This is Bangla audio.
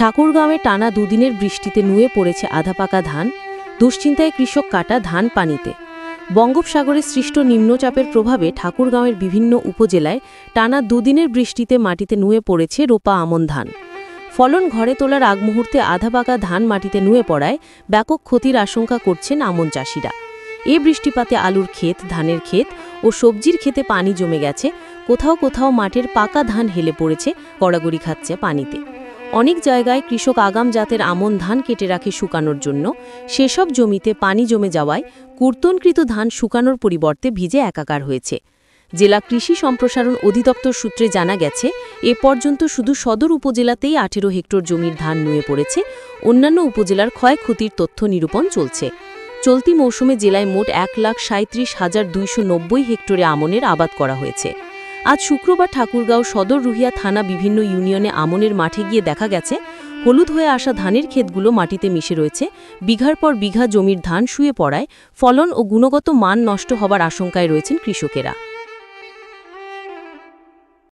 ঠাকুরগাঁওয়ে টানা দুদিনের বৃষ্টিতে নুয়ে পড়েছে আধা পাকা ধান। দুশ্চিন্তায় কৃষক, কাটা ধান পানিতে। বঙ্গোপসাগরে সৃষ্ট নিম্নচাপের প্রভাবে ঠাকুরগাঁওয়ের বিভিন্ন উপজেলায় টানা দুদিনের বৃষ্টিতে মাটিতে নুয়ে পড়েছে রোপা আমন ধান। ফলন ঘরে তোলার আগ মুহূর্তে আধা পাকা ধান মাটিতে নুয়ে পড়ায় ব্যাপক ক্ষতির আশঙ্কা করছেন আমন চাষিরা। এ বৃষ্টিপাতে আলুর ক্ষেত, ধানের ক্ষেত ও সবজির ক্ষেতে পানি জমে গেছে। কোথাও কোথাও মাঠের পাকা ধান হেলে পড়েছে, গড়াগড়ি খাচ্ছে পানিতে। অনেক জায়গায় কৃষক আগাম জাতের আমন ধান কেটে রাখে শুকানোর জন্য। সেসব জমিতে পানি জমে যাওয়ায় কর্তনকৃত ধান শুকানোর পরিবর্তে ভিজে একাকার হয়েছে। জেলা কৃষি সম্প্রসারণ অধিদপ্তর সূত্রে জানা গেছে, এ পর্যন্ত শুধু সদর উপজেলাতেই 18 হেক্টর জমির ধান নুয়ে পড়েছে। অন্যান্য উপজেলার ক্ষয়ক্ষতির তথ্য নিরূপণ চলছে। চলতি মৌসুমে জেলায় মোট 1,37,290 হেক্টরে আমনের আবাদ করা হয়েছে। আজ শুক্রবার ঠাকুরগাঁও সদর রুহিয়া থানা বিভিন্ন ইউনিয়নে আমনের মাঠে গিয়ে দেখা গেছে, হলুদ হয়ে আসা ধানের ক্ষেতগুলো মাটিতে মিশে রয়েছে। বিঘার পর বিঘা জমির ধান শুয়ে পড়ায় ফলন ও গুণগত মান নষ্ট হবার আশঙ্কায় রয়েছেন কৃষকেরা।